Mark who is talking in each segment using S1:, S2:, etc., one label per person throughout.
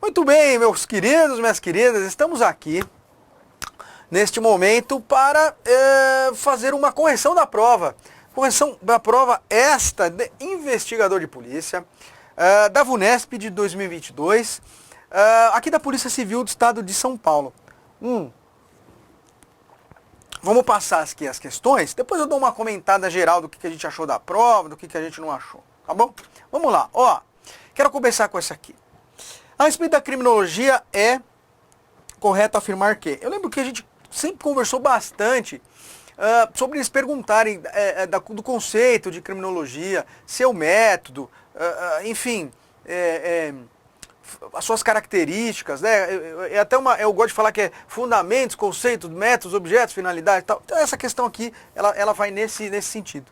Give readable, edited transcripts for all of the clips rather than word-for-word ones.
S1: Muito bem, meus queridos, minhas queridas, estamos aqui neste momento para fazer uma correção da prova. Correção da prova esta de investigador de polícia da VUNESP de 2022, aqui da Polícia Civil do Estado de São Paulo. Vamos passar aqui as questões, depois eu dou uma comentada geral do que a gente achou da prova, do que a gente não achou, tá bom? Vamos lá, ó, quero começar com essa aqui. A respeito da criminologia, é correto afirmar que... Eu lembro que a gente sempre conversou bastante sobre eles perguntarem do conceito de criminologia, seu método, enfim, as suas características, né? Eu gosto de falar que é fundamentos, conceitos, métodos, objetos, finalidade e tal. Então essa questão aqui, ela vai nesse sentido.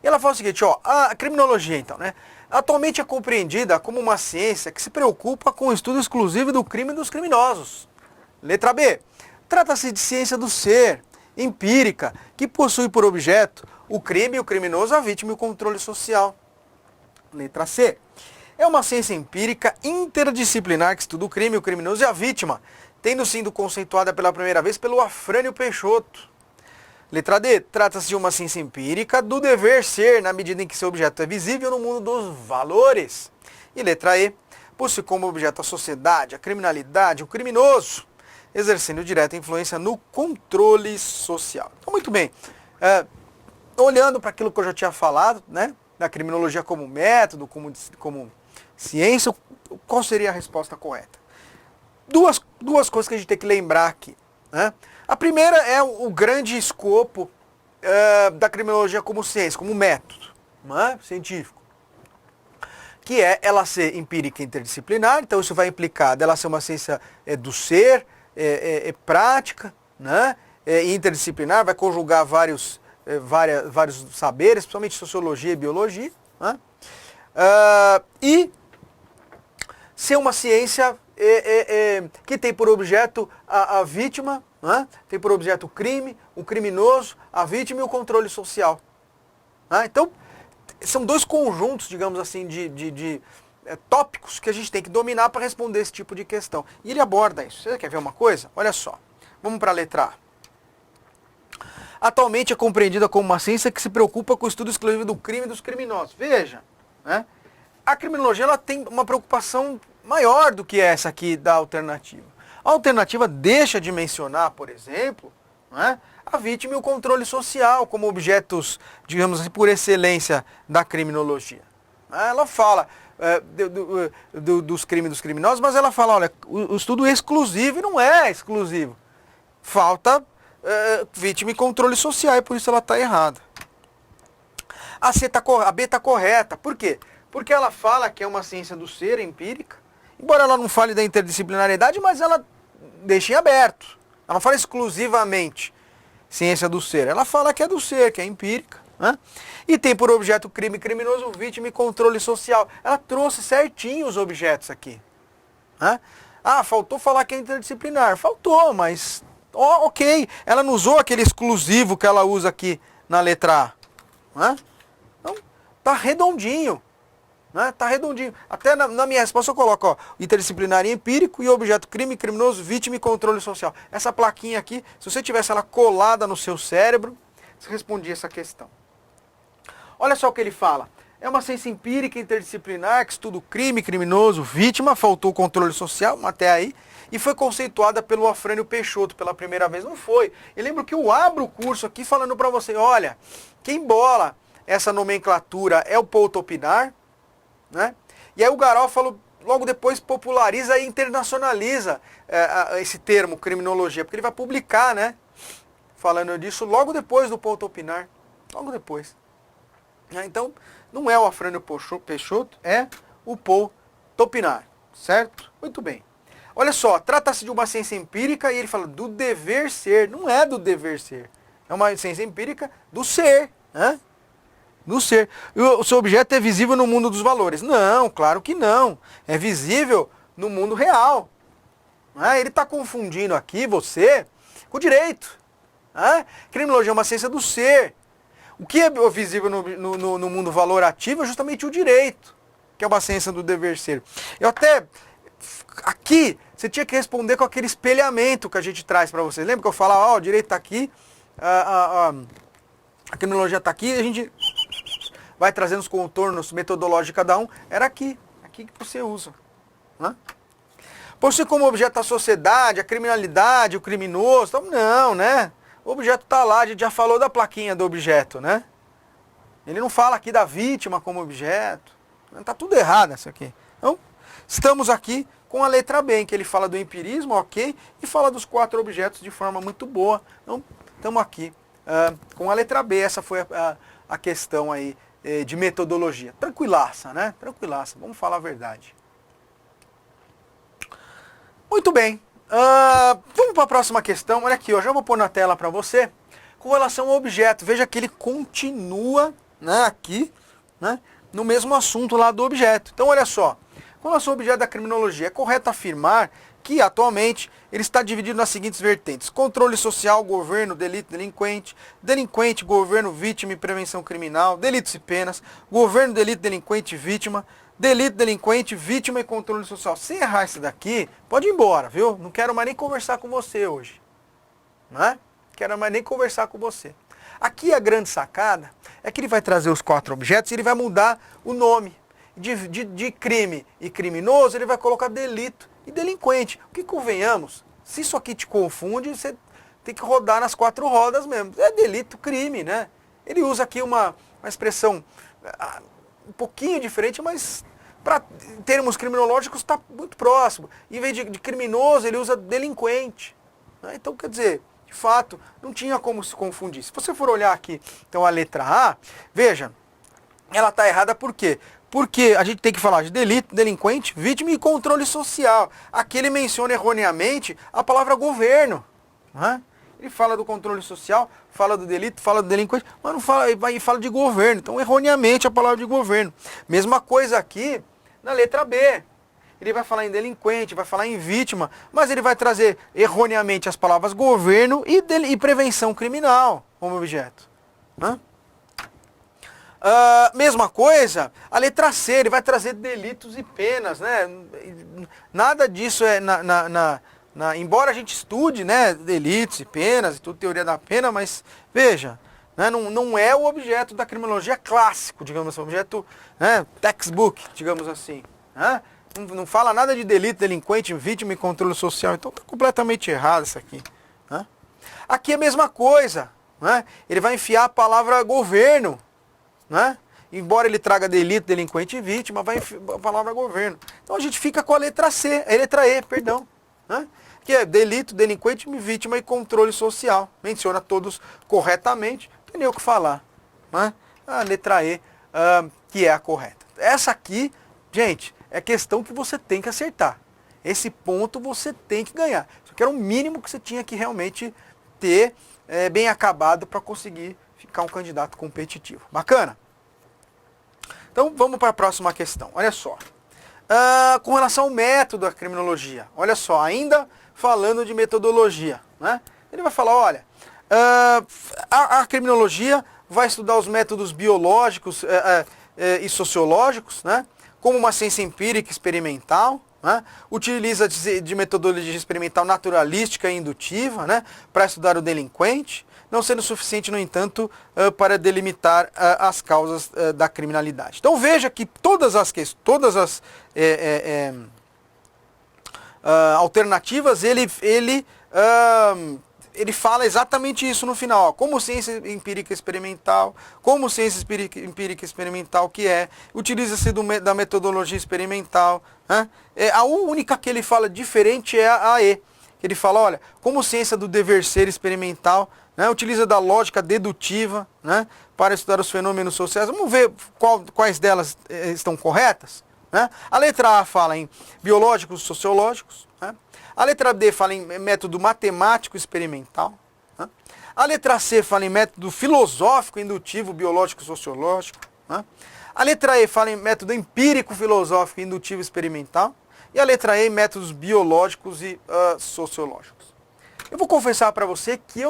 S1: E ela fala o seguinte, ó, a criminologia então, né? Atualmente é compreendida como uma ciência que se preocupa com o estudo exclusivo do crime e dos criminosos. Letra B. Trata-se de ciência do ser, empírica, que possui por objeto o crime, o criminoso, a vítima e o controle social. Letra C. É uma ciência empírica interdisciplinar que estuda o crime, o criminoso e a vítima, tendo sido conceituada pela primeira vez pelo Afrânio Peixoto. Letra D. Trata-se de uma ciência empírica do dever ser, na medida em que seu objeto é visível no mundo dos valores. E letra E. Possui como objeto a sociedade, a criminalidade, o criminoso, exercendo direta influência no controle social. Então, muito bem. Olhando para aquilo que eu já tinha falado, né, da criminologia como método, como ciência, qual seria a resposta correta? Duas coisas que a gente tem que lembrar aqui, né? A primeira é o grande escopo da criminologia como ciência, como método, né, científico, que é ela ser empírica e interdisciplinar. Então isso vai implicar dela ser uma ciência do ser, prática, né, interdisciplinar, vai conjugar vários saberes, principalmente sociologia e biologia, né, e ser uma ciência que tem por objeto a vítima, né? Tem por objeto o crime, o criminoso, a vítima e o controle social. Né? Então, são dois conjuntos, digamos assim, de tópicos que a gente tem que dominar para responder esse tipo de questão. E ele aborda isso. Você quer ver uma coisa? Olha só. Vamos para a letra A. Atualmente é compreendida como uma ciência que se preocupa com o estudo exclusivo do crime e dos criminosos. Veja, né? A criminologia ela tem uma preocupação maior do que essa aqui da alternativa. A alternativa deixa de mencionar, por exemplo, né, a vítima e o controle social como objetos, digamos assim, por excelência da criminologia. Ela fala dos crimes e dos criminosos, mas ela fala, olha, o estudo é exclusivo e não é exclusivo. Falta vítima e controle social, e por isso ela está errada. A B está correta. Por quê? Porque ela fala que é uma ciência do ser, empírica, embora ela não fale da interdisciplinariedade, mas ela deixa em aberto. Ela não fala exclusivamente ciência do ser. Ela fala que é do ser, que é empírica, né? E tem por objeto crime, criminoso, vítima e controle social. Ela trouxe certinho os objetos aqui, né? Faltou falar que é interdisciplinar. Faltou, mas ok. Ela não usou aquele exclusivo que ela usa aqui na letra A, né? Então, tá redondinho. Né? Tá redondinho. Até na minha resposta eu coloco, ó, interdisciplinar e empírico e objeto crime, criminoso, vítima e controle social. Essa plaquinha aqui, se você tivesse ela colada no seu cérebro, você respondia essa questão. Olha só o que ele fala. É uma ciência empírica interdisciplinar que estuda o crime, criminoso, vítima, faltou o controle social, até aí, e foi conceituada pelo Afrânio Peixoto pela primeira vez. Não foi. Eu lembro que eu abro o curso aqui falando para você, olha, quem bola essa nomenclatura é o Paul Topinar, né? E aí o Garofalo logo depois populariza e internacionaliza esse termo, criminologia, porque ele vai publicar, né, falando disso logo depois do Paul Topinar, logo depois. Então, não é o Afrânio Peixoto, é o Paul Topinar, certo? Muito bem. Olha só, trata-se de uma ciência empírica e ele fala do dever ser, não é do dever ser, é uma ciência empírica do ser, né? No ser. O seu objeto é visível no mundo dos valores. Não, claro que não. É visível no mundo real. Ele está confundindo aqui você com o direito. Criminologia é uma ciência do ser. O que é visível no mundo valorativo é justamente o direito, que é uma ciência do dever ser. Eu até aqui você tinha que responder com aquele espelhamento que a gente traz para vocês. Lembra que eu falava, ó, o direito está aqui, a criminologia está aqui, a gente vai trazendo os contornos metodológicos de cada um. Era aqui que você usa. Né? Possui como objeto a sociedade, a criminalidade, o criminoso. Então, não, né? O objeto está lá, a gente já falou da plaquinha do objeto, né? Ele não fala aqui da vítima como objeto. Está tudo errado isso aqui. Então, estamos aqui com a letra B, em que ele fala do empirismo, ok, e fala dos 4 objetos de forma muito boa. Então, estamos aqui com a letra B. Essa foi a questão aí de metodologia. Tranquilaça, né? Tranquilaça, vamos falar a verdade. Muito bem. Vamos para a próxima questão. Olha aqui, eu já vou pôr na tela para você. Com relação ao objeto, veja que ele continua, né, aqui, né, no mesmo assunto lá do objeto. Então, olha só. Com relação ao objeto da criminologia, é correto afirmar que, atualmente, ele está dividido nas seguintes vertentes: controle social, governo, delito, delinquente, delinquente, governo, vítima e prevenção criminal, delitos e penas, governo, delito, delinquente, vítima, delito, delinquente, vítima e controle social. Se errar isso daqui, pode ir embora, viu? Não quero mais nem conversar com você hoje. Né? Quero mais nem conversar com você. Aqui a grande sacada é que ele vai trazer os 4 objetos e ele vai mudar o nome. De crime e criminoso, ele vai colocar delito e delinquente. O que convenhamos? Se isso aqui te confunde, você tem que rodar nas 4 rodas mesmo. É delito, crime, né? Ele usa aqui uma expressão um pouquinho diferente, mas para termos criminológicos está muito próximo. Em vez de criminoso, ele usa delinquente. Né? Então, quer dizer, de fato, não tinha como se confundir. Se você for olhar aqui, então, a letra A, veja, ela está errada por quê? Porque a gente tem que falar de delito, delinquente, vítima e controle social. Aqui ele menciona erroneamente a palavra governo. Né? Ele fala do controle social, fala do delito, fala do delinquente, mas não fala, e fala de governo. Então, erroneamente, a palavra de governo. Mesma coisa aqui na letra B. Ele vai falar em delinquente, vai falar em vítima, mas ele vai trazer erroneamente as palavras governo e prevenção criminal como objeto. Né? Mesma coisa, a letra C, ele vai trazer delitos e penas, né? Nada disso é embora a gente estude, né, delitos e penas, e tudo teoria da pena, mas veja, né, não é o objeto da criminologia clássico, digamos assim, objeto, né, textbook, digamos assim. Né? Não fala nada de delito, delinquente, vítima e controle social, então está completamente errado isso aqui. Né? Aqui é a mesma coisa, né? Ele vai enfiar a palavra governo. Né? Embora ele traga delito, delinquente e vítima, vai a palavra governo. Então a gente fica com a letra C, a letra E, perdão. Né? Que é delito, delinquente, vítima e controle social. Menciona todos corretamente, não tem nem o que falar. Né? A letra E, que é a correta. Essa aqui, gente, é questão que você tem que acertar. Esse ponto você tem que ganhar. Isso aqui era o mínimo que você tinha que realmente ter bem acabado para conseguir ficar um candidato competitivo. Bacana? Então vamos para a próxima questão. Olha só. Com relação ao método da criminologia. Olha só, ainda falando de metodologia. Né? Ele vai falar, olha, a criminologia vai estudar os métodos biológicos e sociológicos, né? Como uma ciência empírica experimental. Né? Utiliza de metodologia experimental naturalística e indutiva, né? Para estudar o delinquente, não sendo suficiente, no entanto, para delimitar as causas da criminalidade. Então veja que todas as alternativas, ele fala exatamente isso no final. Ó, como ciência empírica experimental, que é, utiliza-se da metodologia experimental. Né? A única que ele fala diferente é a E. Ele fala, olha, como ciência do dever ser experimental, né? Utiliza da lógica dedutiva, né? Para estudar os fenômenos sociais. Vamos ver quais delas estão corretas. Né? A letra A fala em biológicos sociológicos. Né? A letra B fala em método matemático experimental. Né? A letra C fala em método filosófico indutivo biológico sociológico. Né? A letra E fala em método empírico filosófico indutivo experimental. E a letra E em métodos biológicos e sociológicos. Eu vou confessar para você que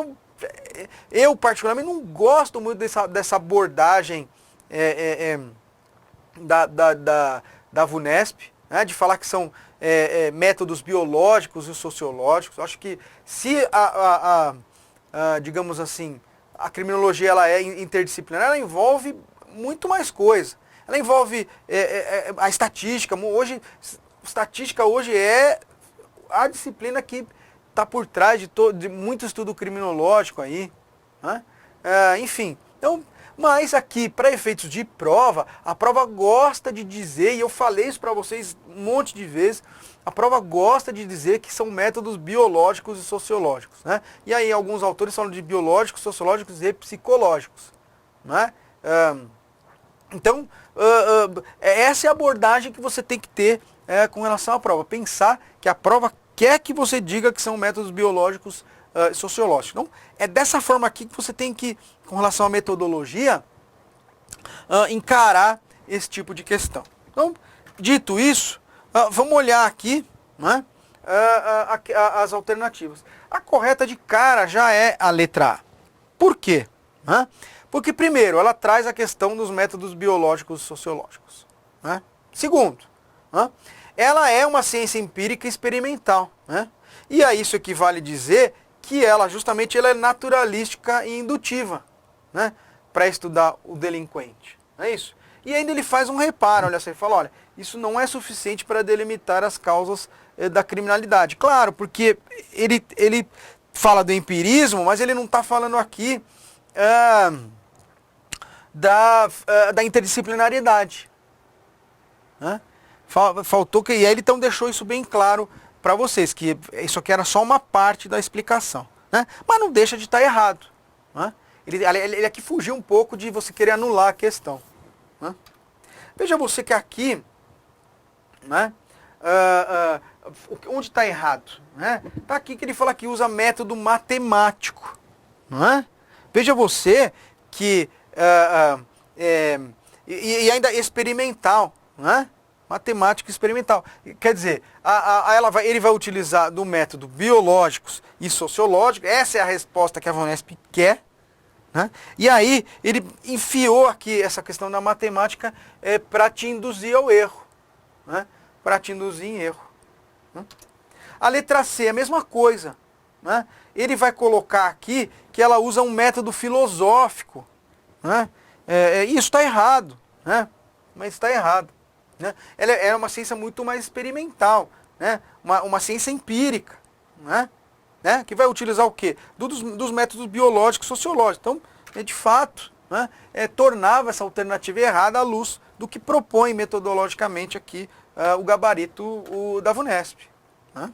S1: eu particularmente não gosto muito dessa abordagem da VUNESP, né, de falar que são métodos biológicos e sociológicos. Eu acho que se digamos assim, a criminologia ela é interdisciplinar, ela envolve muito mais coisa. Ela envolve a estatística. Estatística hoje é a disciplina que está por trás de muito estudo criminológico aí. Né? Enfim, então, mas aqui, para efeitos de prova, a prova gosta de dizer, e eu falei isso para vocês um monte de vezes, a prova gosta de dizer que são métodos biológicos e sociológicos. Né? E aí alguns autores falam de biológicos, sociológicos e psicológicos. Né? Então, essa é a abordagem que você tem que ter com relação à prova. Pensar que a prova quer que você diga que são métodos biológicos e sociológicos. Então, é dessa forma aqui que você tem que, com relação à metodologia, encarar esse tipo de questão. Então, dito isso, vamos olhar aqui, né, as alternativas. A correta de cara já é a letra A. Por quê? Né? Porque, primeiro, ela traz a questão dos métodos biológicos e sociológicos. Né? Segundo, né, ela é uma ciência empírica experimental. Né? E a isso equivale dizer que ela é naturalística e indutiva, né, para estudar o delinquente. Não é isso? E ainda ele faz um reparo, olha, ele fala, olha, isso não é suficiente para delimitar as causas da criminalidade. Claro, porque ele fala do empirismo, mas ele não está falando aqui da interdisciplinariedade. Né? Faltou que, e aí ele então deixou isso bem claro para vocês, que isso aqui era só uma parte da explicação. Né? Mas não deixa de estar errado. Né? Ele aqui fugiu um pouco de você querer anular a questão. Né? Veja você que aqui, né, onde está errado? Né? Está aqui que ele fala que usa método matemático. Né? Veja você que e ainda experimental. Né? Matemática experimental. Quer dizer, ele vai utilizar do método biológicos e sociológicos. Essa é a resposta que a VUNESP quer. Né? E aí, ele enfiou aqui essa questão da matemática para te induzir ao erro. Né? Para te induzir em erro. Né? A letra C é a mesma coisa. Né? Ele vai colocar aqui que ela usa um método filosófico. Né? Isso está errado. Né? Mas está errado. Né? Ela é uma ciência muito mais experimental, né? uma ciência empírica, né? Que vai utilizar o quê? Dos métodos biológicos e sociológicos. Então, de fato, né, tornava essa alternativa errada à luz do que propõe metodologicamente aqui o gabarito da VUNESP. Né?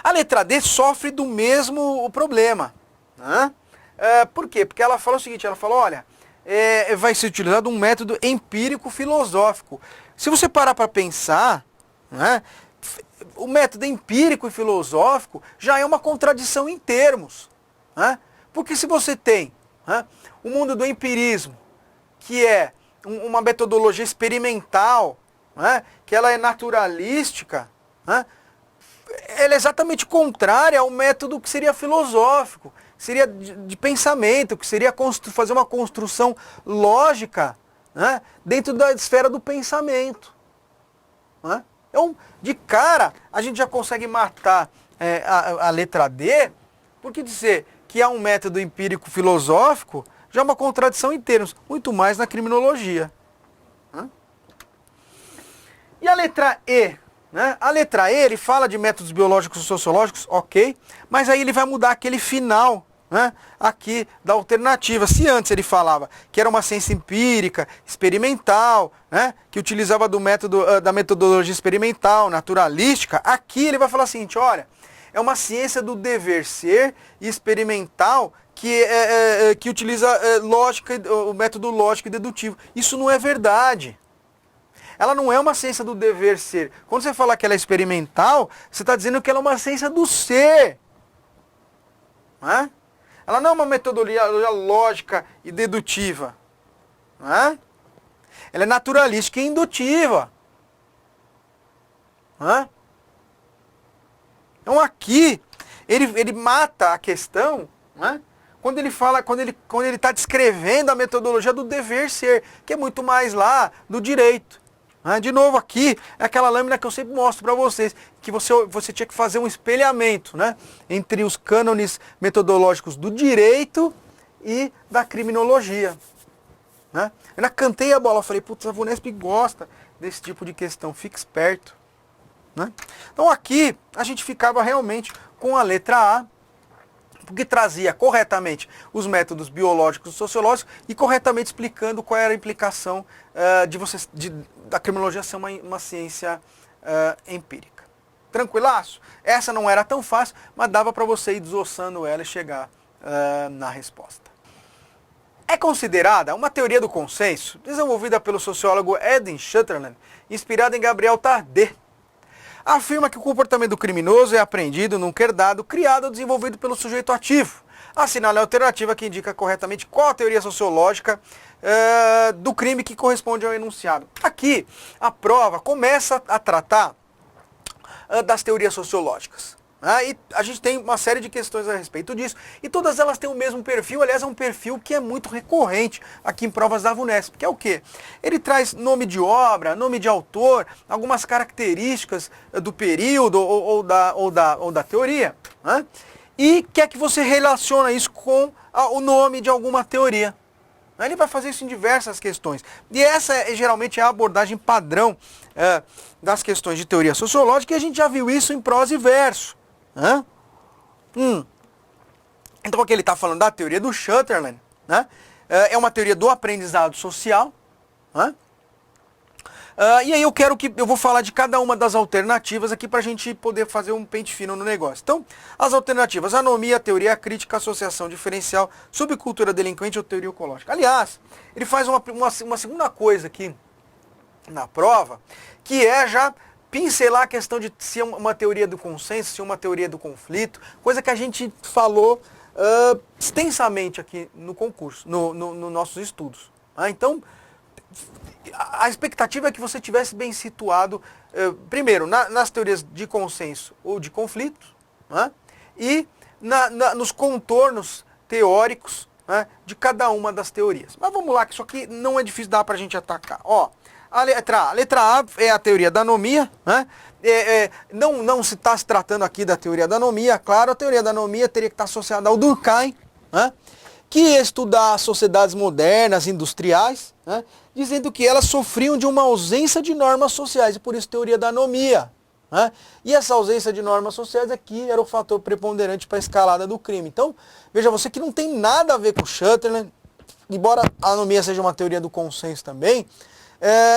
S1: A letra D sofre do mesmo problema. Né? Por quê? Porque ela fala o seguinte, ela fala, olha, vai ser utilizado um método empírico filosófico. Se você parar para pensar, né, o método empírico e filosófico já é uma contradição em termos. Né? Porque se você tem, né, o mundo do empirismo, que é uma metodologia experimental, né, que ela é naturalística, né, ela é exatamente contrária ao método que seria filosófico, seria de pensamento, que seria fazer uma construção lógica, né, dentro da esfera do pensamento. Né? Então, de cara, a gente já consegue matar a letra D, porque dizer que há um método empírico filosófico já é uma contradição em termos, muito mais na criminologia. Né? E a letra E? Né? A letra E, ele fala de métodos biológicos e sociológicos, ok, mas aí ele vai mudar aquele final, né, aqui da alternativa. Se antes ele falava que era uma ciência empírica, experimental, né, que utilizava da metodologia experimental, naturalística, aqui ele vai falar o seguinte, olha, é uma ciência do dever ser e experimental que utiliza lógica, o método lógico e dedutivo. Isso não é verdade. Ela não é uma ciência do dever ser. Quando você fala que ela é experimental, você está dizendo que ela é uma ciência do ser. Né? Ela não é uma metodologia lógica e dedutiva. Né? Ela é naturalística e indutiva. Né? Então aqui, ele mata a questão, né? Quando ele está descrevendo a metodologia do dever ser, que é muito mais lá do direito. De novo aqui, é aquela lâmina que eu sempre mostro para vocês, que você tinha que fazer um espelhamento, né, entre os cânones metodológicos do direito e da criminologia. Né? Eu ainda cantei a bola, falei, putz, a VUNESP gosta desse tipo de questão, fique esperto. Né? Então aqui a gente ficava realmente com a letra A, porque trazia corretamente os métodos biológicos e sociológicos e corretamente explicando qual era a implicação da criminologia ser uma ciência empírica. Tranquilaço? Essa não era tão fácil, mas dava para você ir desossando ela e chegar na resposta. É considerada uma teoria do consenso desenvolvida pelo sociólogo Edwin Sutherland, inspirada em Gabriel Tardet. Afirma que o comportamento criminoso é aprendido num herdado, criado ou desenvolvido pelo sujeito ativo. Assinala a alternativa que indica corretamente qual a teoria sociológica do crime que corresponde ao enunciado. Aqui, a prova começa a tratar das teorias sociológicas. E a gente tem uma série de questões a respeito disso, e todas elas têm o mesmo perfil, aliás é um perfil que é muito recorrente aqui em provas da VUNESP, que é o quê? Ele traz nome de obra, nome de autor, algumas características do período ou da teoria, né? E quer que você relacione isso com o nome de alguma teoria. Ele vai fazer isso em diversas questões. E essa geralmente é a abordagem padrão das questões de teoria sociológica, e a gente já viu isso em prosa e verso. Então aqui ele está falando da teoria do Sutherland, né? É uma teoria do aprendizado social, né? E aí eu vou falar de cada uma das alternativas aqui para a gente poder fazer um pente fino no negócio. Então, as alternativas: anomia, teoria crítica, associação diferencial, subcultura delinquente ou teoria ecológica. Aliás, ele faz uma segunda coisa aqui na prova, que é já pincelar a questão de se é uma teoria do consenso, se é uma teoria do conflito, coisa que a gente falou extensamente aqui no concurso, nos nossos estudos. Então, a expectativa é que você tivesse bem situado, primeiro, nas teorias de consenso ou de conflito, e nos contornos teóricos, de cada uma das teorias. Mas vamos lá, que isso aqui não é difícil, dá para a gente atacar. A letra A é a teoria da anomia, né? Não se está se tratando aqui da teoria da anomia, claro, a teoria da anomia teria que estar associada ao Durkheim, né? Que ia estudar as sociedades modernas, industriais, né? Dizendo que elas sofriam de uma ausência de normas sociais, e por isso teoria da anomia. Né? E essa ausência de normas sociais aqui era o fator preponderante para a escalada do crime. Então, veja você que não tem nada a ver com Sutherland, embora a anomia seja uma teoria do consenso também,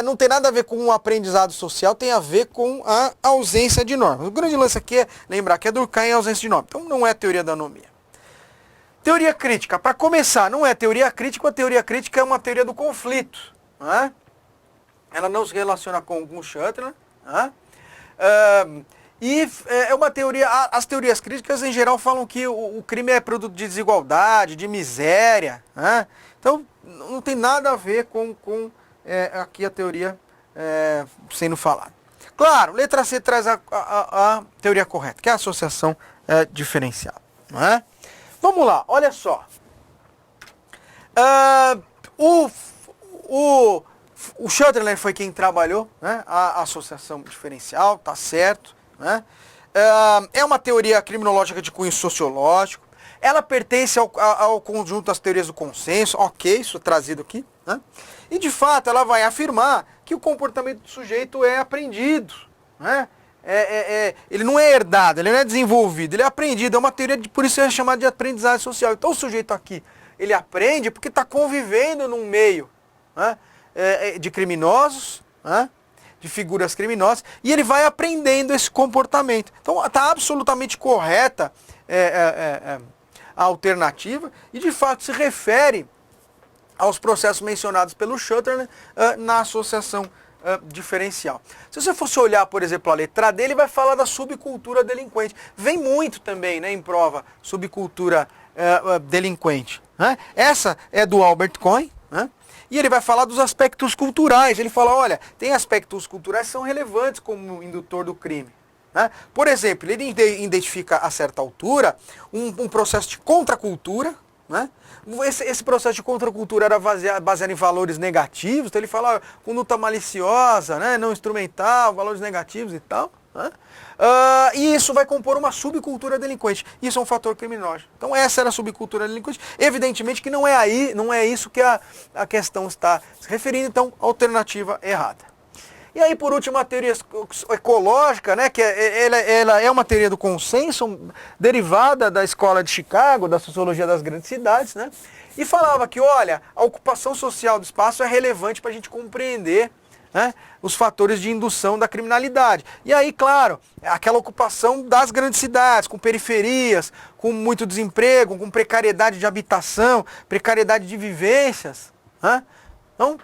S1: não tem nada a ver com o aprendizado social, tem a ver com a ausência de normas. O grande lance aqui é lembrar que é Durkheim e a ausência de normas. Então não é teoria da anomia. Teoria crítica, para começar, não é teoria crítica, a teoria crítica é uma teoria do conflito. Né? Ela não se relaciona com o Sutherland. Né? E é uma teoria, as teorias críticas em geral falam que o crime é produto de desigualdade, de miséria. Né? Então não tem nada a ver com aqui a teoria sendo falada. Claro, letra C traz a teoria correta, que é a associação diferencial. Não é? Vamos lá, olha só. O Sutherland foi quem trabalhou, né, a associação diferencial, tá certo. Né? É uma teoria criminológica de cunho sociológico. Ela pertence ao conjunto das teorias do consenso, ok, isso é trazido aqui. Né? E de fato ela vai afirmar que o comportamento do sujeito é aprendido. Né? Ele não é herdado, ele não é desenvolvido, ele é aprendido. É uma teoria, por isso é chamada de aprendizagem social. Então o sujeito aqui, ele aprende porque está convivendo num meio, né, de criminosos, né, de figuras criminosas, e ele vai aprendendo esse comportamento. Então está absolutamente correta a alternativa, e de fato se refere aos processos mencionados pelo Sutherland na associação diferencial. Se você fosse olhar, por exemplo, a letra D, ele vai falar da subcultura delinquente. Vem muito também, né, em prova, subcultura delinquente. Né? Essa é do Albert Cohen, né? E ele vai falar dos aspectos culturais. Ele fala, olha, tem aspectos culturais que são relevantes como indutor do crime. Né? Por exemplo, ele identifica a certa altura um processo de contracultura, né? Esse processo de contracultura era baseado em valores negativos, então ele fala conduta maliciosa, né? Não instrumental, valores negativos e tal, né? E isso vai compor uma subcultura delinquente. Isso é um fator criminógeno. Então essa era a subcultura delinquente. Evidentemente que não é isso que a questão está se referindo, então alternativa errada. E aí, por último, a teoria ecológica, né, que ela é uma teoria do consenso, derivada da escola de Chicago, da sociologia das grandes cidades, né, e falava que, olha, a ocupação social do espaço é relevante para a gente compreender, né, os fatores de indução da criminalidade. E aí, claro, aquela ocupação das grandes cidades, com periferias, com muito desemprego, com precariedade de habitação, precariedade de vivências, né? Então,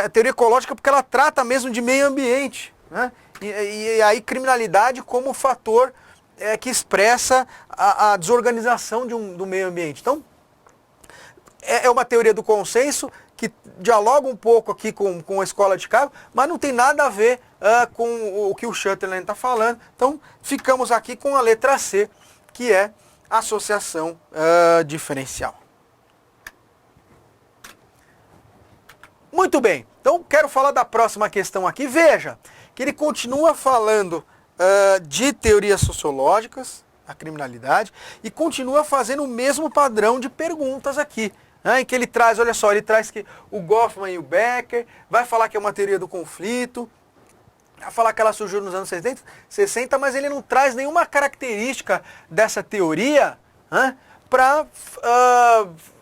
S1: a teoria ecológica porque ela trata mesmo de meio ambiente, né? E aí criminalidade como fator que expressa a desorganização do meio ambiente. Então, é uma teoria do consenso que dialoga um pouco aqui com a escola de Chicago, mas não tem nada a ver com o que o Sutherland está falando. Então, ficamos aqui com a letra C, que é associação diferencial. Muito bem, então quero falar da próxima questão aqui. Veja que ele continua falando de teorias sociológicas, a criminalidade, e continua fazendo o mesmo padrão de perguntas aqui. Em que ele traz, olha só, ele traz que o Goffman e o Becker, vai falar que é uma teoria do conflito, vai falar que ela surgiu nos anos 60, mas ele não traz nenhuma característica dessa teoria para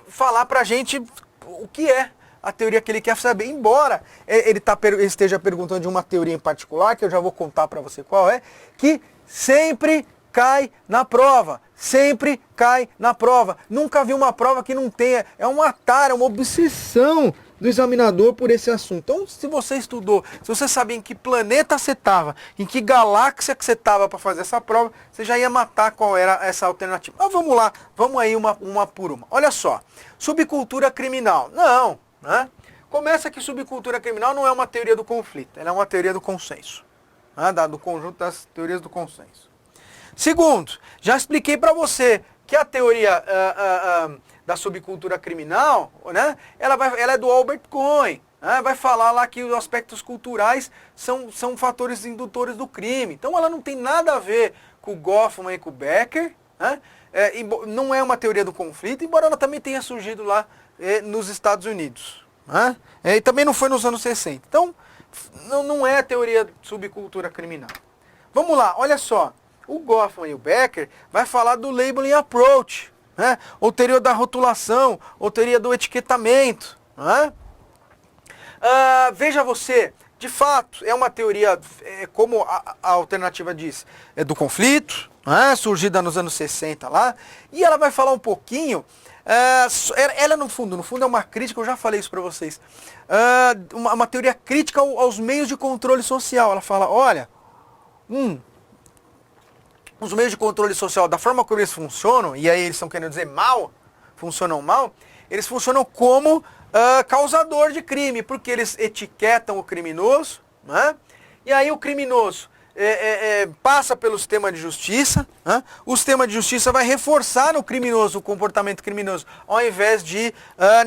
S1: falar para a gente o que é a teoria que ele quer saber, embora ele esteja perguntando de uma teoria em particular, que eu já vou contar para você qual é, que sempre cai na prova, sempre cai na prova. Nunca vi uma prova que não tenha, é uma tara, uma obsessão do examinador por esse assunto. Então, se você estudou, se você sabia em que planeta você estava, em que galáxia que você estava para fazer essa prova, você já ia matar qual era essa alternativa. Mas vamos lá, vamos aí uma por uma. Olha só, subcultura criminal. Não. Né? Começa que subcultura criminal não é uma teoria do conflito, ela é uma teoria do consenso, né? Do conjunto das teorias do consenso. Segundo, já expliquei para você que a teoria da subcultura criminal, né? ela é do Albert Cohen, né? Vai falar lá que os aspectos culturais são fatores indutores do crime. Então ela não tem nada a ver com o Goffman e com o Becker, né? Não é uma teoria do conflito, embora ela também tenha surgido lá nos Estados Unidos. Né? E também não foi nos anos 60. Então, não é a teoria de subcultura criminal. Vamos lá, olha só. O Goffman e o Becker vai falar do labeling approach, né? Ou teoria da rotulação, ou teoria do etiquetamento. Né? Veja você, de fato, é uma teoria, como a alternativa diz, é do conflito, né? Surgida nos anos 60 lá, e ela vai falar um pouquinho. Ela no fundo é uma crítica, eu já falei isso para vocês, uma teoria crítica aos meios de controle social. Ela fala, olha, os meios de controle social, da forma como eles funcionam, e aí eles estão querendo dizer funcionam mal, eles funcionam como causador de crime, porque eles etiquetam o criminoso, né? E aí o criminoso passa pelo sistema de justiça, né? O sistema de justiça vai reforçar no criminoso o comportamento criminoso, ao invés de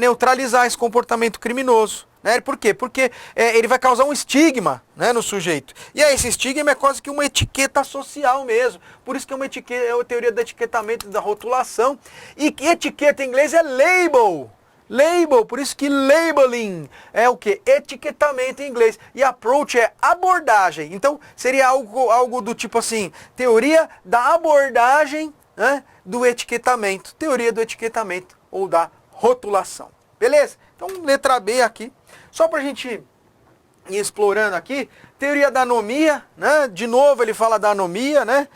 S1: neutralizar esse comportamento criminoso. Né? Por quê? Porque ele vai causar um estigma, né, no sujeito. E aí esse estigma é quase que uma etiqueta social mesmo. Por isso que é uma teoria do etiquetamento e da rotulação. E que etiqueta em inglês é label. Label, por isso que labeling é o que? Etiquetamento em inglês. E approach é abordagem. Então seria algo do tipo assim, teoria da abordagem, né, do etiquetamento. Teoria do etiquetamento ou da rotulação. Beleza? Então letra B aqui. Só para a gente ir explorando aqui, teoria da anomia, né? De novo ele fala da anomia, né?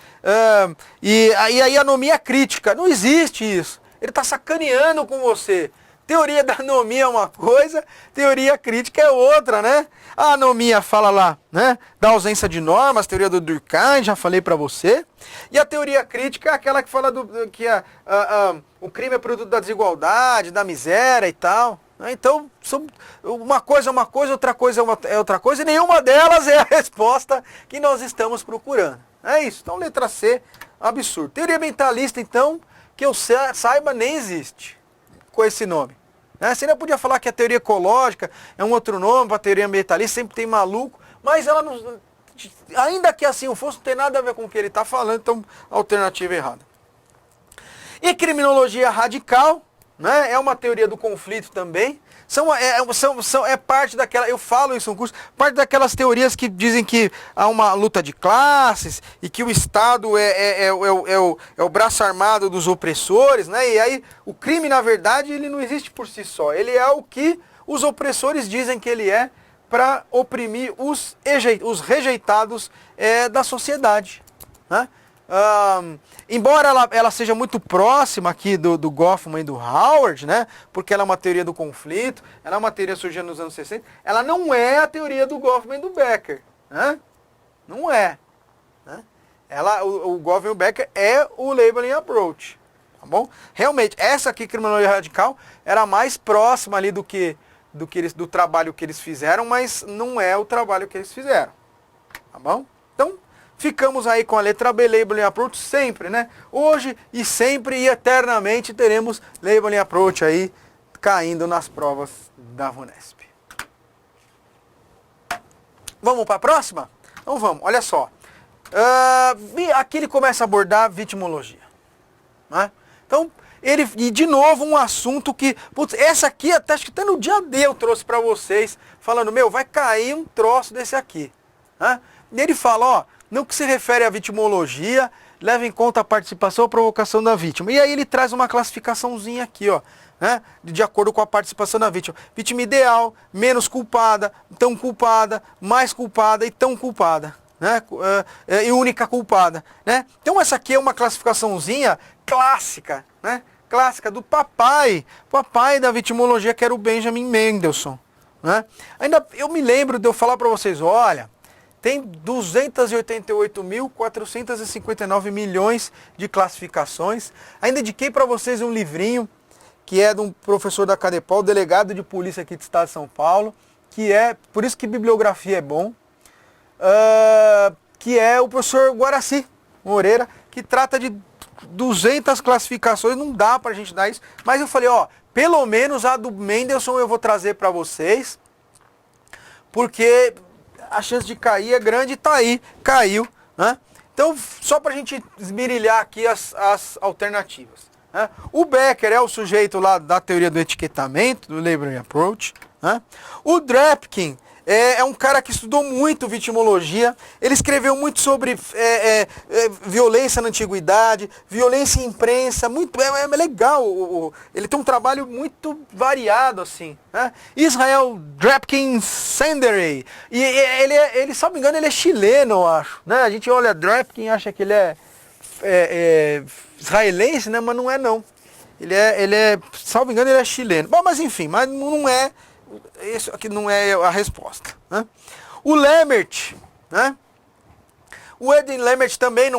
S1: E aí anomia crítica. Não existe isso. Ele está sacaneando com você. Teoria da anomia é uma coisa, teoria crítica é outra, né? A anomia fala lá, né, da ausência de normas, teoria do Durkheim, já falei para você. E a teoria crítica é aquela que fala que o crime é produto da desigualdade, da miséria e tal. Então, uma coisa é uma coisa, outra coisa é outra coisa, e nenhuma delas é a resposta que nós estamos procurando. É isso. Então, letra C, absurdo. Teoria mentalista, então, que eu saiba, nem existe. ficou esse nome. Né? Você ainda podia falar que a teoria ecológica é um outro nome para a teoria ambientalista, sempre tem maluco, mas ela não, ainda que assim fosse, não tem nada a ver com o que ele está falando, então a alternativa é errada. E criminologia radical, né? É uma teoria do conflito também. É parte daquela, eu falo isso no curso, parte daquelas teorias que dizem que há uma luta de classes e que o Estado é o braço armado dos opressores, né? E aí o crime, na verdade, ele não existe por si só. Ele é o que os opressores dizem que ele é para oprimir os rejeitados da sociedade, né? Embora ela seja muito próxima aqui do Goffman e do Howard, né? Porque ela é uma teoria do conflito, ela é uma teoria surgindo nos anos 60, ela não é a teoria do Goffman e do Becker, né? Não é. Né? O Goffman e o Becker é o labeling approach, tá bom? Realmente, essa aqui, criminologia radical, era mais próxima ali do trabalho que eles fizeram, mas não é o trabalho que eles fizeram, tá bom? Então, ficamos aí com a letra B, Labeling Approach, sempre, né? Hoje e sempre e eternamente teremos Labeling Approach aí caindo nas provas da VUNESP. Vamos para a próxima? Então vamos, olha só. Aqui ele começa a abordar vitimologia. Né? Então, e de novo um assunto que, putz, essa aqui acho que até no dia D eu trouxe para vocês, falando, vai cair um troço desse aqui. Né? E ele fala, ó, no que se refere à vitimologia, leva em conta a participação ou provocação da vítima. E aí ele traz uma classificaçãozinha aqui, ó, né, de acordo com a participação da vítima. Vítima ideal, menos culpada, tão culpada, mais culpada e tão culpada. Né, e única culpada. Né? Então essa aqui é uma classificaçãozinha clássica, né, clássica do papai da vitimologia, que era o Benjamin Mendelssohn. Né? Ainda eu me lembro de eu falar para vocês, olha, tem 288.459 milhões de classificações. Ainda indiquei para vocês um livrinho, que é de um professor da Cadepol, delegado de polícia aqui do estado de São Paulo, que é, por isso que bibliografia é bom, que é o professor Guaraci Moreira, que trata de 200 classificações, não dá pra gente dar isso, mas eu falei, ó, pelo menos a do Mendelssohn eu vou trazer para vocês, porque a chance de cair é grande e tá aí, caiu. Né? Então, só para a gente esmirilhar aqui as alternativas. Né? O Becker é o sujeito lá da teoria do etiquetamento, do Labeling Approach. Né? O Drapkin é um cara que estudou muito vitimologia, ele escreveu muito sobre violência na antiguidade, violência em imprensa, muito, é legal, ele tem um trabalho muito variado assim. Né? Israel Drapkin Sanderay, e ele, se não me engano, ele é chileno, eu acho. Né? A gente olha Drapkin, acha que ele é israelense, né? Mas não é não. Ele é, se não me engano, ele é chileno. Bom, mas enfim, mas não é. Isso aqui não é a resposta. Né? O Lemert, né? O Ed Lemert também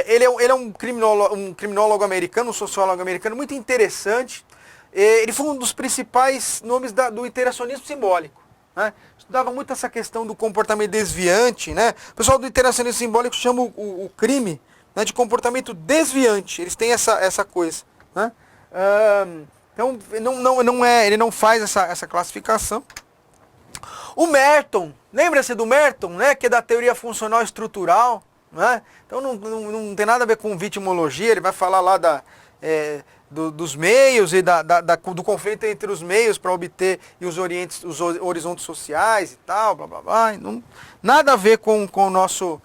S1: ele é um criminólogo americano, um sociólogo americano muito interessante. Ele foi um dos principais nomes do interacionismo simbólico. Né? Estudava muito essa questão do comportamento desviante. Né? O pessoal do interacionismo simbólico chama o crime, né, de comportamento desviante. Eles têm essa coisa. Né? Então, ele não faz essa classificação. O Merton, lembra-se do Merton, né, que é da teoria funcional estrutural. Né? Então não tem nada a ver com vitimologia, ele vai falar lá dos meios e do conflito entre os meios para obter os horizontes sociais e tal, blá blá blá. Nada a ver com o nosso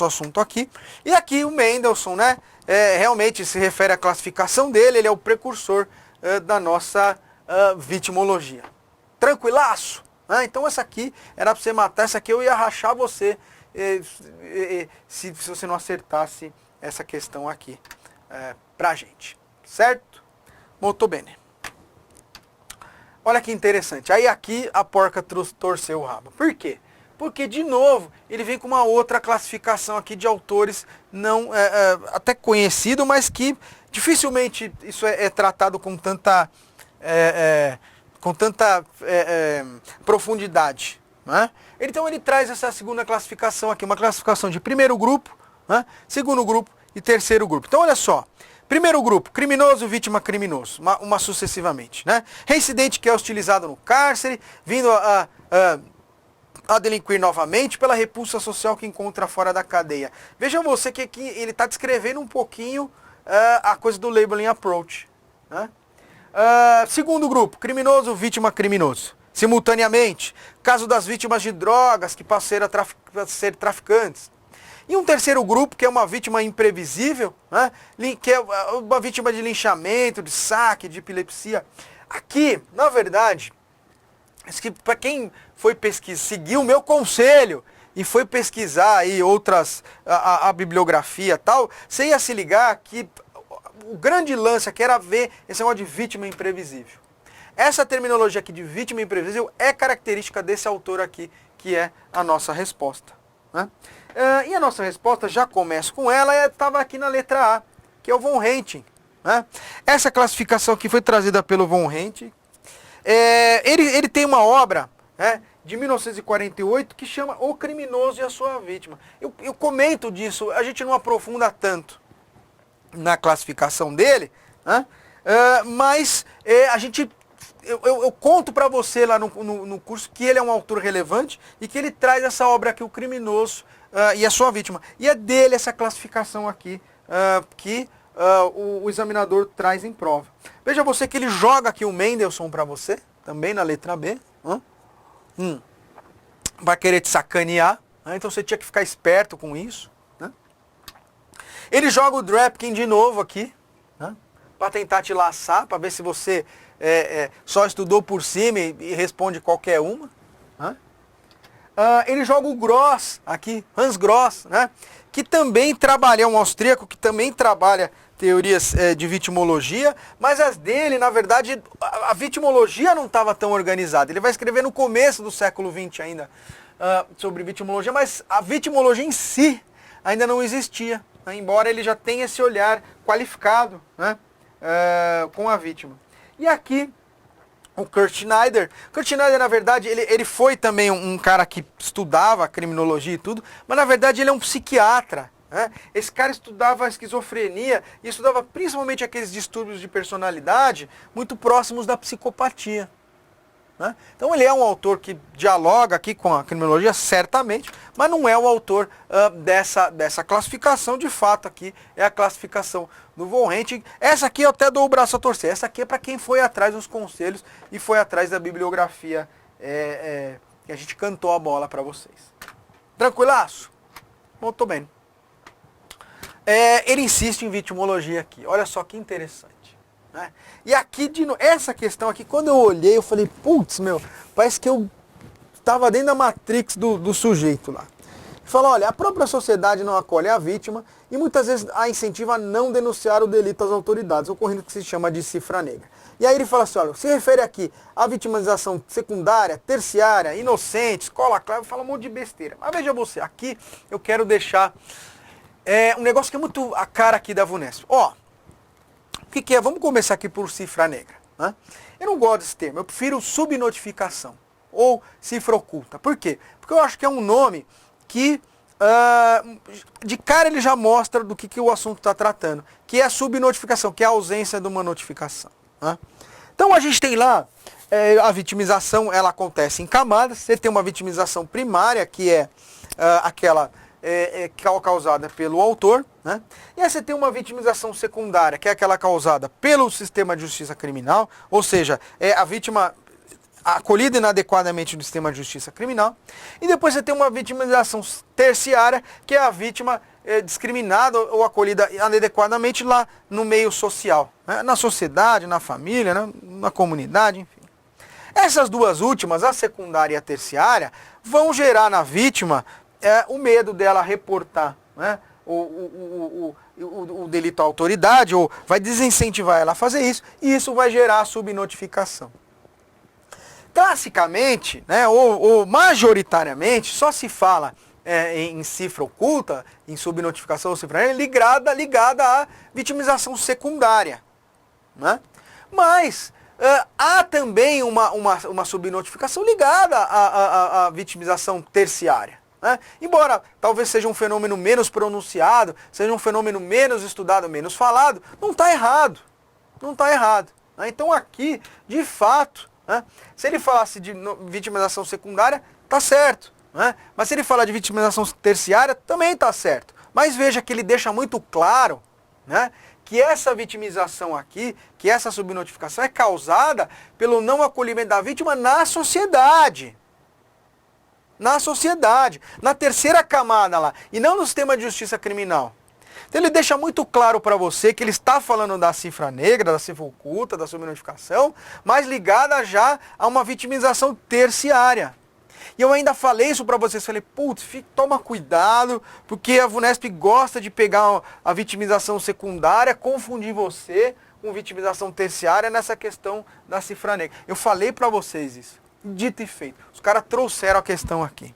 S1: assunto aqui. E aqui o Mendelssohn, né? Realmente se refere à classificação dele, ele é o precursor da nossa vitimologia. Tranquilaço? Né? Então essa aqui era para você matar, essa aqui eu ia rachar você se você não acertasse essa questão aqui pra gente. Certo? Molto bene. Olha que interessante. Aí aqui a porca torceu o rabo. Por quê? Porque, de novo, ele vem com uma outra classificação aqui de autores não até conhecido, mas que dificilmente isso é tratado com tanta profundidade. Né? Então ele traz essa segunda classificação aqui, uma classificação de primeiro grupo, né? Segundo grupo e terceiro grupo. Então olha só, Primeiro grupo, criminoso, vítima, criminoso, uma sucessivamente, né? Reincidente que é hostilizado no cárcere, vindo a delinquir novamente pela repulsa social que encontra fora da cadeia. Veja você que aqui ele está descrevendo um pouquinho a coisa do labeling approach, né? Segundo grupo, criminoso, vítima, criminoso. Simultaneamente, caso das vítimas de drogas que passaram a ser traficantes. E um terceiro grupo, que é uma vítima imprevisível, né? Que é uma vítima de linchamento, de saque, de epilepsia. Aqui, na verdade, para quem foi pesquisar, seguiu o meu conselho e foi pesquisar aí outras, a bibliografia e tal, você ia se ligar que o grande lance aqui era ver esse negócio de vítima imprevisível. Essa terminologia aqui de vítima imprevisível é característica desse autor aqui, que é a nossa resposta, né? E a nossa resposta, já começa com ela, estava aqui na letra A, que é o von Henting, né? Essa classificação aqui foi trazida pelo von Henting. Ele tem uma obra, né, de 1948 que chama O Criminoso e a Sua Vítima. Eu comento disso, a gente não aprofunda tanto na classificação dele, né? Mas eu conto para você lá no curso que ele é um autor relevante e que ele traz essa obra aqui, O Criminoso e a Sua Vítima. E é dele essa classificação aqui que o examinador traz em prova. Veja você que ele joga aqui o Mendelssohn para você, também na letra B. Vai querer te sacanear, né? Então você tinha que ficar esperto com isso, né? Ele joga o Drapkin de novo aqui, né? Para tentar te laçar, para ver se você só estudou por cima e responde qualquer uma, né? Ele joga o Gross aqui, Hans Gross, né? Que também trabalha, é um austríaco que também trabalha teorias de vitimologia, mas as dele, na verdade, a vitimologia não estava tão organizada. Ele vai escrever no começo do século XX ainda sobre vitimologia, mas a vitimologia em si ainda não existia, né? Embora ele já tenha esse olhar qualificado, né, com a vítima. E aqui, o Kurt Schneider. Kurt Schneider, na verdade, ele foi também um cara que estudava criminologia e tudo, mas na verdade ele é um psiquiatra, né? Esse cara estudava a esquizofrenia e estudava principalmente aqueles distúrbios de personalidade muito próximos da psicopatia, né? Então ele é um autor que dialoga aqui com a criminologia, certamente, mas não é o autor dessa classificação. De fato aqui é a classificação do von Henting. Essa aqui eu até dou o braço a torcer. Essa aqui é para quem foi atrás dos conselhos e foi atrás da bibliografia que a gente cantou a bola para vocês. Tranquilaço? Muito bem. Ele insiste em vitimologia aqui. Olha só que interessante, né? E aqui, essa questão aqui, quando eu olhei, eu falei, putz, parece que eu estava dentro da matrix do sujeito lá. Fala, olha, a própria sociedade não acolhe a vítima e muitas vezes a incentiva a não denunciar o delito às autoridades, ocorrendo o que se chama de cifra negra. E aí ele fala assim, olha, se refere aqui à vitimização secundária, terciária, inocente, escola clara, fala um monte de besteira. Mas veja você, aqui eu quero deixar um negócio que é muito a cara aqui da VUNESP. Ó, o que é? Vamos começar aqui por cifra negra, né? Eu não gosto desse termo, eu prefiro subnotificação ou cifra oculta. Por quê? Porque eu acho que é um nome que de cara ele já mostra do que o assunto está tratando, que é a subnotificação, que é a ausência de uma notificação, né? Então a gente tem lá, a vitimização, ela acontece em camadas. Você tem uma vitimização primária, que é aquela causada pelo autor, né? E aí você tem uma vitimização secundária, que é aquela causada pelo sistema de justiça criminal, ou seja, a vítima acolhida inadequadamente no sistema de justiça criminal. E depois você tem uma vitimização terciária, que é a vítima discriminada ou acolhida inadequadamente lá no meio social, né? Na sociedade, na família, né? Na comunidade, enfim. Essas duas últimas, a secundária e a terciária, vão gerar na vítima o medo dela reportar, né, o delito à autoridade, ou vai desincentivar ela a fazer isso, e isso vai gerar a subnotificação. Classicamente, né, ou majoritariamente, só se fala em cifra oculta, em subnotificação ou cifra ligada à vitimização secundária, né? Mas há também uma subnotificação ligada à vitimização terciária, né? Embora talvez seja um fenômeno menos pronunciado, seja um fenômeno menos estudado, menos falado, não está errado. Não está errado. Né? Então aqui, de fato, né, se ele falasse de vitimização secundária, está certo. Né? Mas se ele falar de vitimização terciária, também está certo. Mas veja que ele deixa muito claro, né, que essa vitimização aqui, que essa subnotificação é causada pelo não acolhimento da vítima na sociedade. Na sociedade, na terceira camada lá, e não no sistema de justiça criminal. Então ele deixa muito claro para você que ele está falando da cifra negra, da cifra oculta, da subnotificação, mas ligada já a uma vitimização terciária. E eu ainda falei isso para vocês, falei, putz, toma cuidado, porque a VUNESP gosta de pegar a vitimização secundária, confundir você com vitimização terciária nessa questão da cifra negra. Eu falei para vocês isso. Dito e feito. Os caras trouxeram a questão aqui.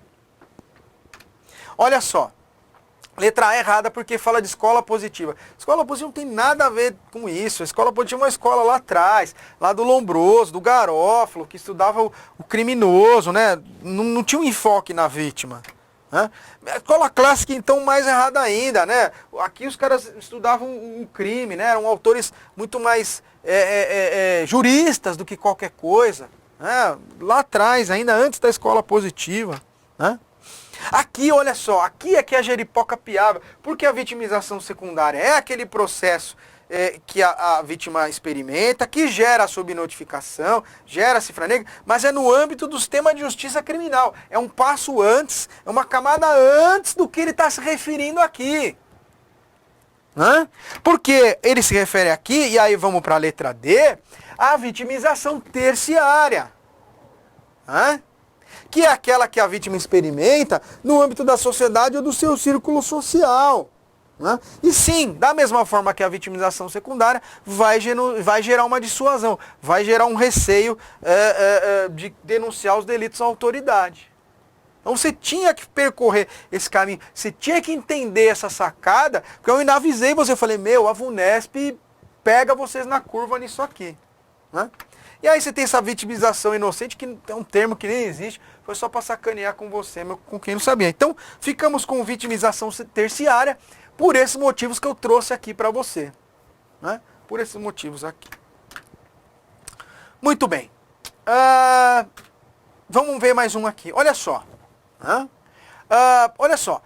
S1: Olha só. Letra A errada porque fala de escola positiva. Escola positiva não tem nada a ver com isso. A escola positiva é uma escola lá atrás, lá do Lombroso, do Garófalo, que estudava o criminoso, né? Não tinha um enfoque na vítima. Né? A escola clássica, então, mais errada ainda, né? Aqui os caras estudavam o crime, né? Eram autores muito mais juristas do que qualquer coisa. Lá atrás, ainda antes da escola positiva, né? Aqui, olha só, aqui é que a jeripoca piava, porque a vitimização secundária é aquele processo que a vítima experimenta, que gera a subnotificação, gera a cifra negra, mas é no âmbito do sistema de justiça criminal. É um passo antes, é uma camada antes do que ele está se referindo aqui. Né? Porque ele se refere aqui, e aí vamos para a letra D, a vitimização terciária, né? Que é aquela que a vítima experimenta no âmbito da sociedade ou do seu círculo social. Né? E sim, da mesma forma que a vitimização secundária, vai gerar uma dissuasão, vai gerar um receio de denunciar os delitos à autoridade. Então você tinha que percorrer esse caminho, você tinha que entender essa sacada, porque eu ainda avisei você, eu falei, a VUNESP pega vocês na curva nisso aqui. Né? E aí você tem essa vitimização inocente, que é um termo que nem existe, foi só para sacanear com você, com quem não sabia. Então, ficamos com vitimização terciária, por esses motivos que eu trouxe aqui para você. Né? Por esses motivos aqui. Muito bem. Vamos ver mais um aqui. Olha só. Olha só.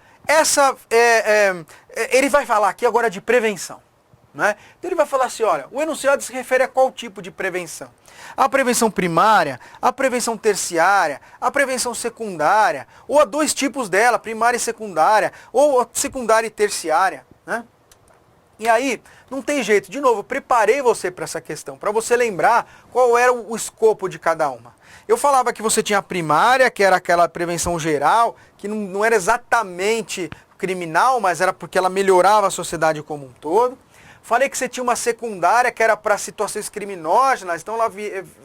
S1: Ele vai falar aqui agora de prevenção. Né? Então ele vai falar assim, olha, o enunciado se refere a qual tipo de prevenção? A prevenção primária, a prevenção terciária, a prevenção secundária, ou a dois tipos dela, primária e secundária, ou secundária e terciária. Né? E aí, não tem jeito, de novo, eu preparei você para essa questão, para você lembrar qual era o escopo de cada uma. Eu falava que você tinha a primária, que era aquela prevenção geral, que não era exatamente criminal, mas era porque ela melhorava a sociedade como um todo. Falei que você tinha uma secundária que era para situações criminógenas, então ela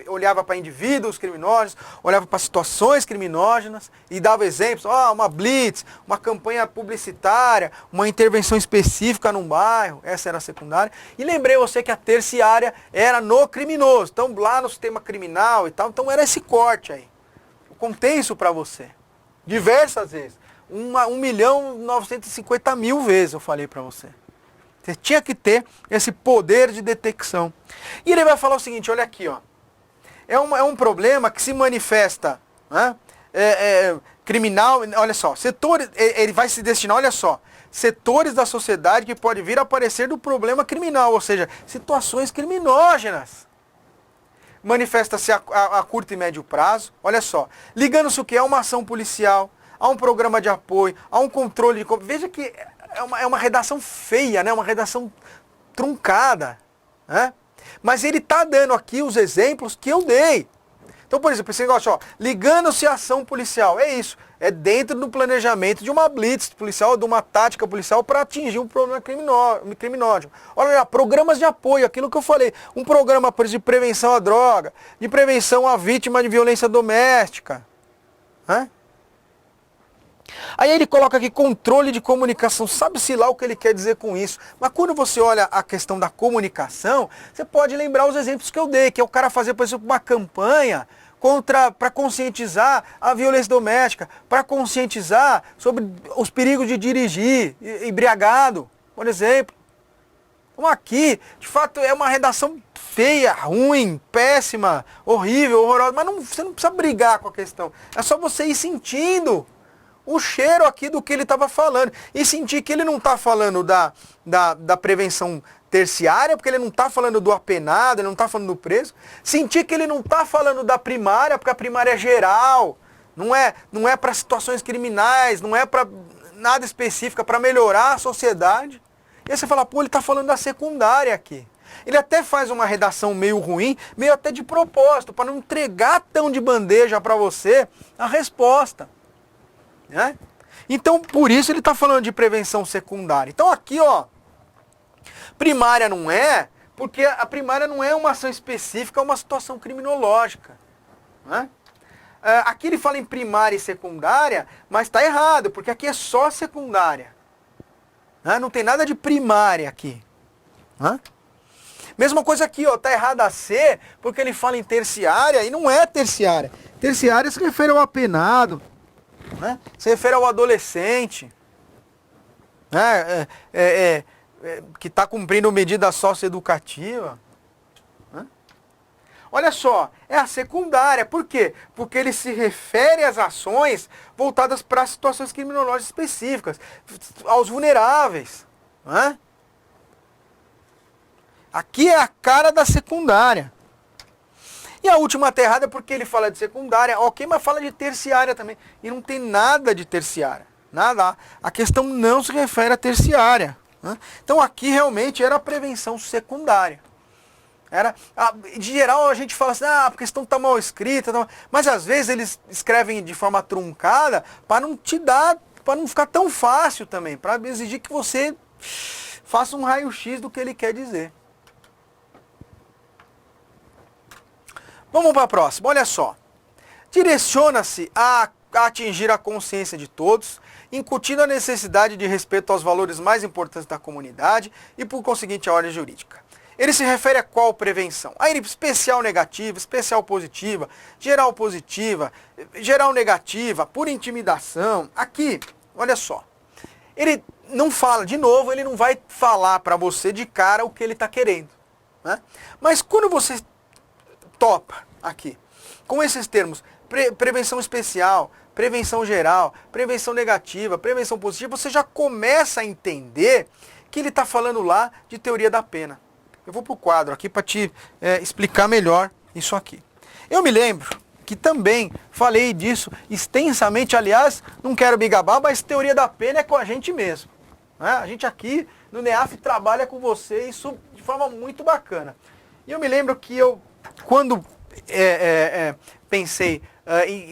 S1: olhava para indivíduos criminosos, olhava para situações criminógenas e dava exemplos, uma blitz, uma campanha publicitária, uma intervenção específica num bairro, essa era a secundária. E lembrei você que a terciária era no criminoso, então lá no sistema criminal e tal, então era esse corte aí. Eu contei isso para você, diversas vezes, 1.950.000 vezes eu falei para você. Você tinha que ter esse poder de detecção. E ele vai falar o seguinte, olha aqui, ó. É um problema que se manifesta, né, criminal, olha só, setores, ele vai se destinar, olha só, setores da sociedade que pode vir a aparecer do problema criminal, ou seja, situações criminógenas. Manifesta-se a curto e médio prazo, olha só, ligando-se o que é uma ação policial, a um programa de apoio, a um controle de... Veja que é uma redação feia, né? Uma redação truncada. Né? Mas ele está dando aqui os exemplos que eu dei. Então, por exemplo, esse negócio, ó, ligando-se à ação policial, é isso. É dentro do planejamento de uma blitz policial, de uma tática policial para atingir um problema criminógeno. Olha lá, programas de apoio, aquilo que eu falei. Um programa, por exemplo, de prevenção à droga, de prevenção à vítima de violência doméstica. Né? Aí ele coloca aqui controle de comunicação, sabe-se lá o que ele quer dizer com isso. Mas quando você olha a questão da comunicação, você pode lembrar os exemplos que eu dei, que é o cara fazer, por exemplo, uma campanha para conscientizar a violência doméstica, para conscientizar sobre os perigos de dirigir embriagado, por exemplo. Então aqui, de fato, é uma redação feia, ruim, péssima, horrível, horrorosa, mas você não precisa brigar com a questão. É só você ir sentindo o cheiro aqui do que ele estava falando. E sentir que ele não está falando da prevenção terciária, porque ele não está falando do apenado, ele não está falando do preso. Sentir que ele não está falando da primária, porque a primária é geral. Não é para situações criminais, não é para nada específico, é para melhorar a sociedade. E aí você fala, pô, ele está falando da secundária aqui. Ele até faz uma redação meio ruim, meio até de propósito, para não entregar tão de bandeja para você a resposta. Né? Então, por isso ele está falando de prevenção secundária. Então aqui, ó, primária não é, porque a primária não é uma ação específica, é uma situação criminológica. Né? Aqui ele fala em primária e secundária, mas está errado, porque aqui é só secundária. Não tem nada de primária aqui. Mesma coisa aqui, ó, tá errado a C, porque ele fala em terciária e não é terciária. Terciária se refere ao apenado, né? Se refere ao adolescente, né? Que está cumprindo medida socioeducativa. Olha só, é a secundária. Por quê? Porque ele se refere às ações voltadas para situações criminológicas específicas, aos vulneráveis. Né? Aqui é a cara da secundária. E a última tá errada porque ele fala de secundária, ok, mas fala de terciária também. E não tem nada de terciária. Nada. A questão não se refere à terciária. Né? Então aqui realmente era a prevenção secundária. De geral a gente fala assim, a questão está mal escrita, mas às vezes eles escrevem de forma truncada para não te dar, para não ficar tão fácil também, para exigir que você faça um raio-x do que ele quer dizer. Vamos para a próxima, olha só. Direciona-se a atingir a consciência de todos, incutindo a necessidade de respeito aos valores mais importantes da comunidade e, por conseguinte, a ordem jurídica. Ele se refere a qual prevenção? A especial negativa, especial positiva, geral positiva, geral negativa, por intimidação. Aqui, olha só. Ele não fala, de novo, ele não vai falar para você de cara o que ele está querendo. Né? Mas quando você topa aqui, com esses termos, prevenção especial, prevenção geral, prevenção negativa, prevenção positiva, você já começa a entender que ele está falando lá de teoria da pena. Eu vou para o quadro aqui para te explicar melhor isso aqui. Eu me lembro que também falei disso extensamente, aliás, não quero me gabar, mas teoria da pena é com a gente mesmo. Né? A gente aqui no NEAF trabalha com você, isso de forma muito bacana. E eu me lembro que eu, quando pensei,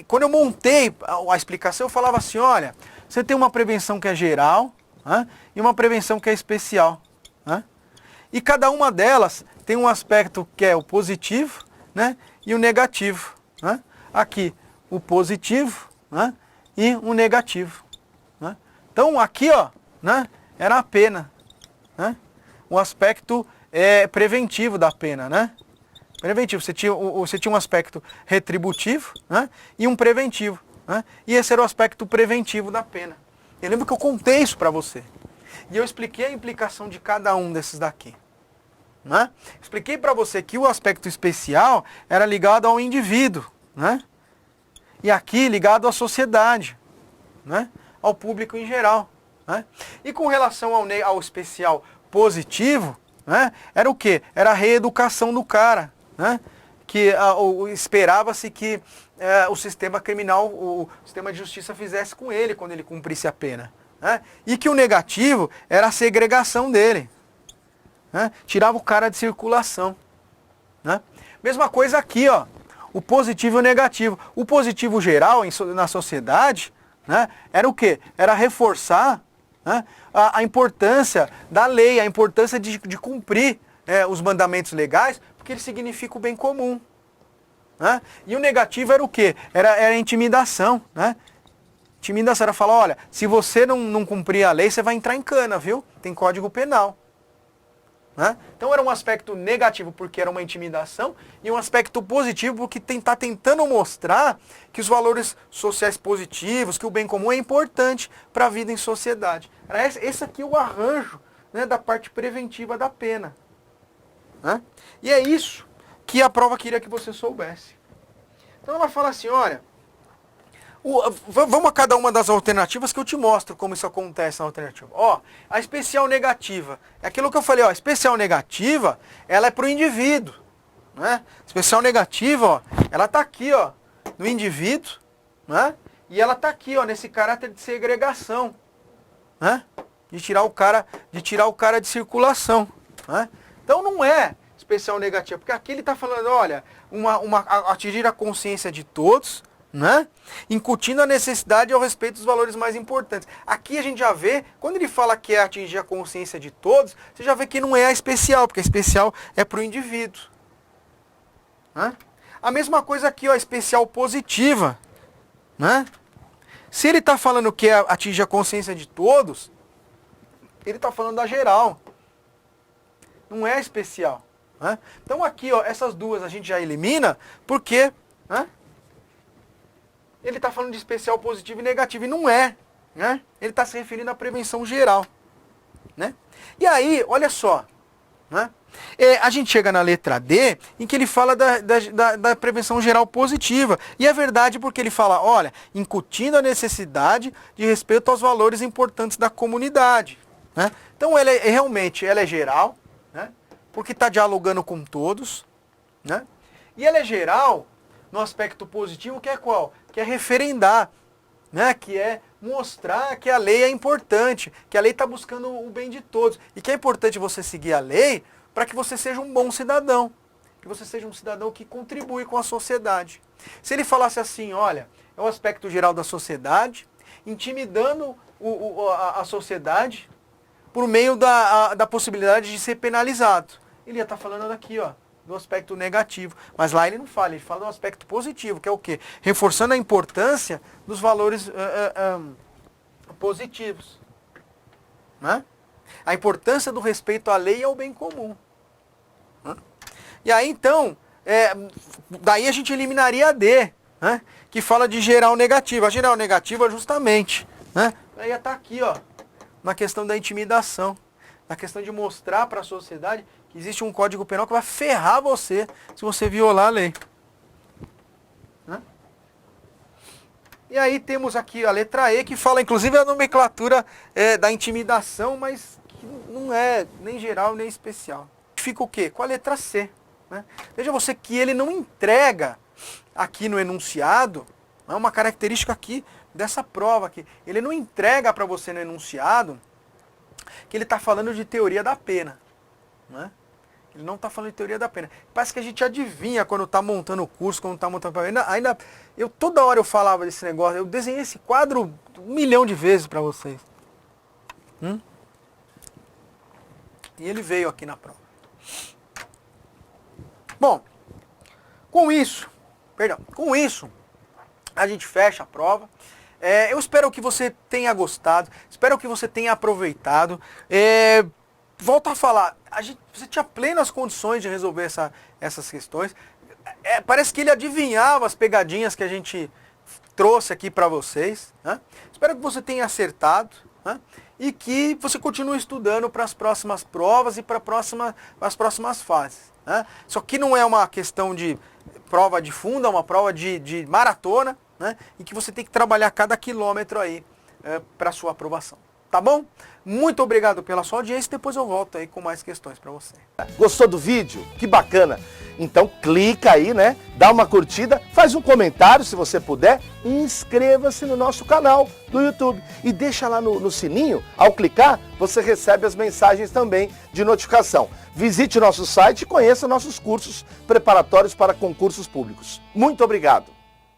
S1: quando eu montei a explicação, eu falava assim, olha, você tem uma prevenção que é geral, e uma prevenção que é especial. E cada uma delas tem um aspecto que é o positivo, né, e o negativo. Né? Aqui, o positivo, né, e o negativo. Né? Então, aqui, ó, né, era a pena. Né? O aspecto preventivo da pena. Né? Preventivo. Você tinha um aspecto retributivo, né, e um preventivo. Né? E esse era o aspecto preventivo da pena. Eu lembro que eu contei isso para você. E eu expliquei a implicação de cada um desses daqui. Né? Expliquei para você que o aspecto especial era ligado ao indivíduo, né? E aqui ligado à sociedade, né? Ao público em geral. Né? E com relação ao especial positivo, né? Era o quê? Era a reeducação do cara. Né? Que esperava-se que o sistema criminal, o sistema de justiça fizesse com ele quando ele cumprisse a pena. Né? E que o negativo era a segregação dele. Né? Tirava o cara de circulação. Né? Mesma coisa aqui, ó, o positivo e o negativo. O positivo geral na sociedade, né, era o quê? Era reforçar, né, a importância da lei, a importância de cumprir os mandamentos legais, porque ele significa o bem comum. Né? E o negativo era o quê? Era a intimidação. Né? Intimidação era falar, olha, se você não cumprir a lei, você vai entrar em cana, viu? Tem código penal. né? Então era um aspecto negativo porque era uma intimidação e um aspecto positivo porque está tentando mostrar que os valores sociais positivos, que o bem comum é importante para a vida em sociedade. Era esse aqui o arranjo, né, da parte preventiva da pena, né? E é isso que a prova queria que você soubesse. Então ela fala assim, olha, vamos a cada uma das alternativas que eu te mostro como isso acontece na alternativa. Ó, a especial negativa. É aquilo que eu falei, ó, a especial negativa, ela é para o indivíduo, né? Especial negativa, ó, ela tá aqui, ó, no indivíduo, né? E ela tá aqui, ó, nesse caráter de segregação, né? De tirar o cara de circulação, né? Então não é especial negativa, porque aqui ele está falando, olha, atingir a consciência de todos, né? Incutindo a necessidade ao respeito dos valores mais importantes. Aqui a gente já vê, quando ele fala que é atingir a consciência de todos, você já vê que não é a especial, porque a especial é para o indivíduo, né? A mesma coisa aqui, ó, a especial positiva, né? Se ele está falando que é atingir a consciência de todos, ele está falando da geral, não é a especial, né? Então aqui, ó, essas duas a gente já elimina, porque, né, ele está falando de especial positivo e negativo, e não é, né? Ele está se referindo à prevenção geral, né? E aí, olha só, né? A gente chega na letra D, em que ele fala da prevenção geral positiva. E é verdade porque ele fala, olha, incutindo a necessidade de respeito aos valores importantes da comunidade, né? Então realmente ela é geral, né? Porque está dialogando com todos, né? E ela é geral no aspecto positivo, que é qual? Que é referendar, né? Que é mostrar que a lei é importante, que a lei está buscando o bem de todos. E que é importante você seguir a lei para que você seja um bom cidadão, que você seja um cidadão que contribui com a sociedade. Se ele falasse assim, olha, é o aspecto geral da sociedade, intimidando a sociedade por meio da possibilidade de ser penalizado. Ele ia estar falando daqui, ó, do aspecto negativo. Mas lá ele não fala, ele fala do aspecto positivo, que é o quê? Reforçando a importância dos valores positivos, né? A importância do respeito à lei e ao bem comum, né? E aí então, daí a gente eliminaria a D, né? Que fala de geral negativa. A geral negativa justamente, né? Aí ia estar aqui, ó, na questão da intimidação, na questão de mostrar para a sociedade que existe um código penal que vai ferrar você se você violar a lei, né? E aí temos aqui a letra E, que fala inclusive a nomenclatura da intimidação, mas que não é nem geral nem especial. Fica o quê? Com a letra C, né? Veja você que ele não entrega aqui no enunciado, é uma característica aqui dessa prova aqui. Ele não entrega para você no enunciado que ele está falando de teoria da pena, né? Ele não está falando de teoria da pena. Parece que a gente adivinha quando está montando o curso, quando está montando... Toda hora eu falava desse negócio, eu desenhei esse quadro 1 milhão de vezes para vocês. E ele veio aqui na prova. Bom, com isso, a gente fecha a prova. Eu espero que você tenha gostado, espero que você tenha aproveitado. Volto a falar, você tinha plenas condições de resolver essas questões. Parece que ele adivinhava as pegadinhas que a gente trouxe aqui para vocês, né? Espero que você tenha acertado, né? E que você continue estudando para as próximas provas e para as próximas fases, né? Isso aqui não é uma questão de prova de fundo, é uma prova de maratona, né? E que você tem que trabalhar cada quilômetro aí para sua aprovação. Tá bom? Muito obrigado pela sua audiência, depois eu volto aí com mais questões para você.
S2: Gostou do vídeo? Que bacana! Então clica aí, né? Dá uma curtida, faz um comentário se você puder e inscreva-se no nosso canal do YouTube. E deixa lá no sininho, ao clicar, você recebe as mensagens também de notificação. Visite nosso site e conheça nossos cursos preparatórios para concursos públicos. Muito obrigado!